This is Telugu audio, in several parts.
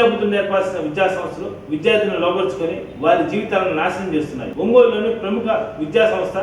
విద్యాబుద్ధులు నేర్పాల్సిన విద్యా సంస్థలు విద్యార్థులను లోపరుచుకొని వారి జీవితాలను నాశనం చేస్తున్నాయి. ఒంగోలులోని ప్రముఖ విద్యా సంస్థ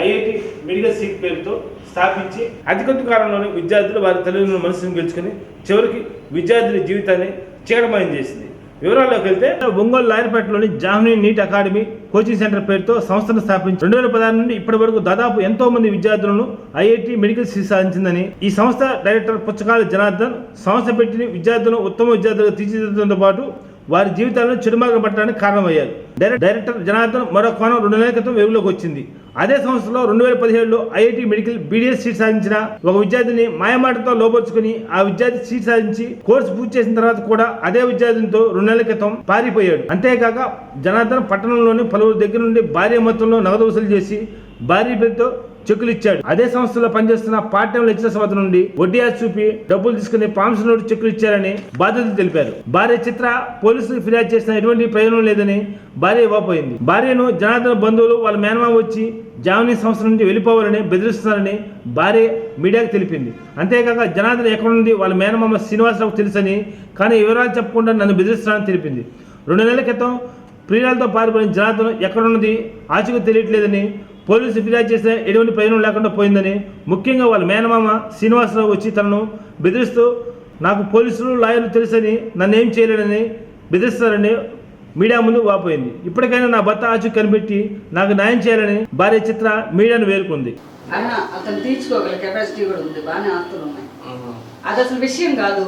ఐఐటి మెడికల్ సీట్ పేరుతో స్థాపించి అతి కొద్ది కాలంలోనే విద్యార్థులు వారి తల్లిదండ్రుల మనసును గెలుచుకొని చివరికి విద్యార్థుల జీవితాన్ని చీకటమయం చేసింది. వివరాల్లోకి వెళ్తే ఒంగోలు లాయర్పేటలోని Jahnavi NEET academy coaching centre పేరుతో సంస్థను స్థాపించి 2016 నుండి ఇప్పటి వరకు దాదాపు ఎంతో మంది విద్యార్థులను ఐఐటి మెడికల్ సీట్ సాధించిందని ఈ సంస్థ డైరెక్టర్ పుచ్చకాల జనార్దన్ సంస్థ పెట్టిన విద్యార్థులను ఉత్తమ విద్యార్థులుగా తీర్చిదిద్దడంతో పాటు వారి జీవితాలను చెడుమార్గం పట్టడానికి కారణమయ్యారు. డైరెక్టర్ జనార్దన్ మరో కోణం 2 నెలల క్రితం వెలుగులోకి వచ్చింది. అదే సంస్థలో 2017లో ఐఐటి మెడికల్ బీడీఎస్ సీట్ సాధించిన ఒక విద్యార్థిని మాయమాటతో లోపరుచుకుని ఆ విద్యార్థి సీట్ సాధించి కోర్సు పూర్తి చేసిన తర్వాత కూడా అదే విద్యార్థినితో 2 నెలల క్రితం పారిపోయాడు. అంతేకాక జనార్దన్ పట్టణంలోని పలువురు దగ్గర నుండి భారీ మొత్తంలో నగదు వసూలు చేసి భారీ పేరుతో చెక్కులు ఇచ్చాడు. అదే సంస్థలో పనిచేస్తున్న పార్ట్ టైం లెక్చరర్స్ వద్ద నుండి వడ్డీ ఆశ చూపి డబ్బులు తీసుకుని ప్రామిస్ నోటు చెక్కులు ఇచ్చారని బాధితులు తెలిపారు. భార్య చిత్ర పోలీసులు ఫిర్యాదు చేసిన ఎటువంటి ప్రయోజనం లేదని భార్య ఇవ్వపోయింది. భార్యను జనార్దన్ బంధువులు వాళ్ళ మేనమామ వచ్చి జాహ్నవి సంస్థ నుండి వెళ్ళిపోవాలని బెదిరిస్తున్నారని భార్య మీడియాకు తెలిపింది. అంతేకాక జనార్దన్ ఎక్కడ నుండి వాళ్ళ మేనమామ శ్రీనివాసరావు తెలుసని కానీ వివరాలు చెప్పకుండా నన్ను బెదిరిస్తున్నారని తెలిపింది. 2 నెలల క్రితం ప్రియురాలతో పారిపోయిన జనార్దన్ ఎక్కడున్నది ఆచూకీ తెలియట్లేదని పోలీసులు ఫిర్యాదు చేస్తే ఎటువంటి ప్రయోజనం లేకుండా పోయిందని ముఖ్యంగా వాళ్ళ మేనమామ శ్రీనివాసరావు వచ్చి తనను బెదిరిస్తూ నాకు పోలీసులు లాయర్లు తెలుసని నన్ను ఏం చేయలేదని బెదిరిస్తారని మీడియా ముందు వాపోయింది. ఇప్పటికైనా నా భర్త ఆచూకీ కనిపెట్టి నాకు న్యాయం చేయాలని భార్య చిత్ర మీడియాను వేడుకుంది. అతను తీర్చుకోగల కెపాసిటీ కూడా ఉంది, బాగానే ఆస్తులు ఉన్నాయి. అది అసలు విషయం కాదు.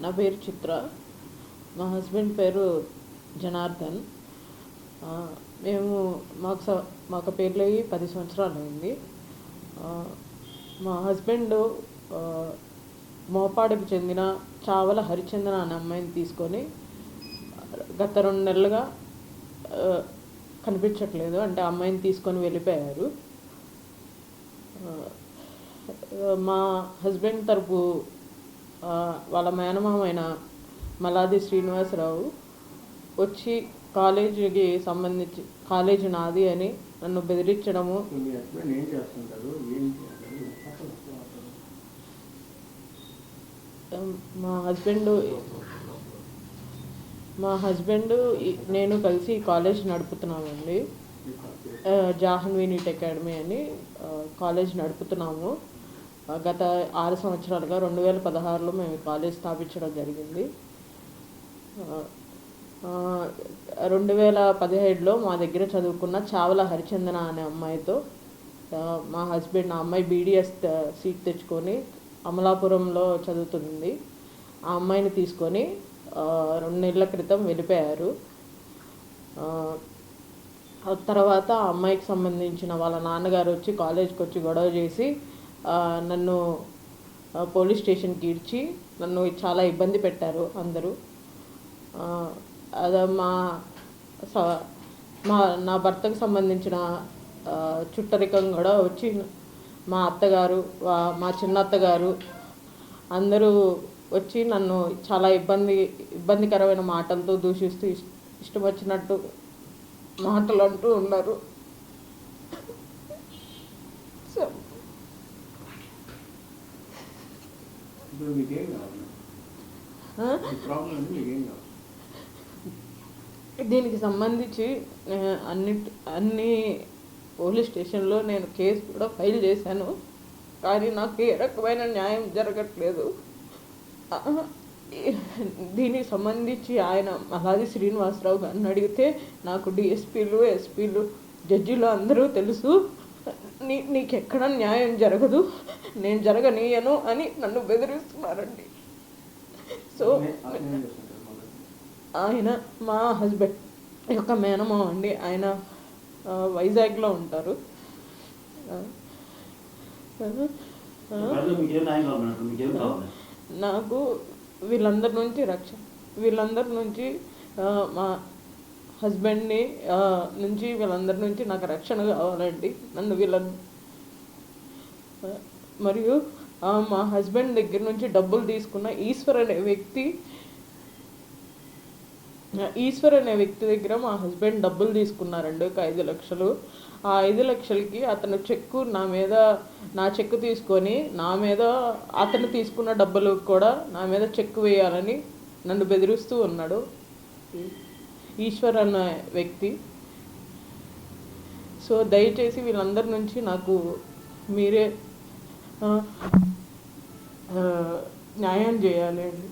నా పేరు చిత్ర, మా హస్బెండ్ పేరు జనార్దన్. మేము మాకు పెళ్ళయి 10 సంవత్సరాలు అయింది. మా హస్బెండ్ మోపాడుకు చెందిన చావల హరిచందన అనే అమ్మాయిని తీసుకొని గత 2 నెలలుగా కనిపించట్లేదు. అంటే అమ్మాయిని తీసుకొని వెళ్ళిపోయారు. మా హస్బెండ్ తరపు వాళ్ళ మేనమామైన మలాది శ్రీనివాసరావు వచ్చి కాలేజీకి సంబంధించి కాలేజీ నాది అని నన్ను బెదిరించడము, మా హస్బెండ్ నేను కలిసి కాలేజ్ నడుపుతున్నామండి. జాహ్నవి నీట్ అకాడమీ అని కాలేజ్ నడుపుతున్నాము. గత 6 సంవత్సరాలుగా 2016లో మేము కాలేజ్ స్థాపించడం జరిగింది. 2017లో మా దగ్గర చదువుకున్న చావల హరిచందన అనే అమ్మాయితో మా హస్బెండ్ ఆ అమ్మాయి బీడీఎస్ సీట్ తెచ్చుకొని అమలాపురంలో చదువుతుంది. ఆ అమ్మాయిని తీసుకొని 2 నెలల క్రితం వెళ్ళిపోయారు. తర్వాత ఆ అమ్మాయికి సంబంధించిన వాళ్ళ నాన్నగారు వచ్చి కాలేజ్కి వచ్చి గొడవ చేసి నన్ను పోలీస్ స్టేషన్కి ఇడ్చి నన్ను చాలా ఇబ్బంది పెట్టారు అందరూ. అదే నా భర్తకు సంబంధించిన చుట్టరికం కూడా వచ్చి మా అత్తగారు మా చిన్న అత్తగారు అందరూ వచ్చి నన్ను చాలా ఇబ్బందికరమైన మాటలతో దూషిస్తూ ఇష్టం వచ్చినట్టు మాటలు అంటూ ఉన్నారు. దీనికి సంబంధించి అన్ని పోలీస్ స్టేషన్లో నేను కేసు కూడా ఫైల్ చేశాను. కానీ నాకు ఏ రకమైన న్యాయం జరగట్లేదు. దీనికి సంబంధించి ఆయన మలాది శ్రీనివాసరావు గారిని అడిగితే నాకు డిఎస్పీలు ఎస్పీలు జడ్జిలు అందరూ తెలుసు, నీకెక్కడ న్యాయం జరగదు, నేను జరగనీయను అని నన్ను బెదిరిస్తున్నారండి. సో ఆయన మా హస్బెండ్ యొక్క మేనమామ అండి. ఆయన వైజాగ్లో ఉంటారు. నాకు వీళ్ళందరి నుంచి మా హస్బెండ్ని నుంచి వీళ్ళందరి నుంచి నాకు రక్షణ కావాలండి. మరియు మా హస్బెండ్ దగ్గర నుంచి డబ్బులు తీసుకున్న ఈశ్వర్ అనే వ్యక్తి దగ్గర మా హస్బెండ్ డబ్బులు తీసుకున్నారండి, ఒక 5 లక్షలు. ఆ 5 లక్షలకి అతను నా చెక్కు తీసుకొని నా మీద అతను తీసుకున్న డబ్బులు కూడా నా మీద చెక్కు వేయాలని నన్ను బెదిరిస్తూ ఉన్నాడు ఈశ్వర్ అన్న వ్యక్తి. సో దయచేసి వీళ్ళందరి నుంచి నాకు మీరే న్యాయం చేయాలి అండి.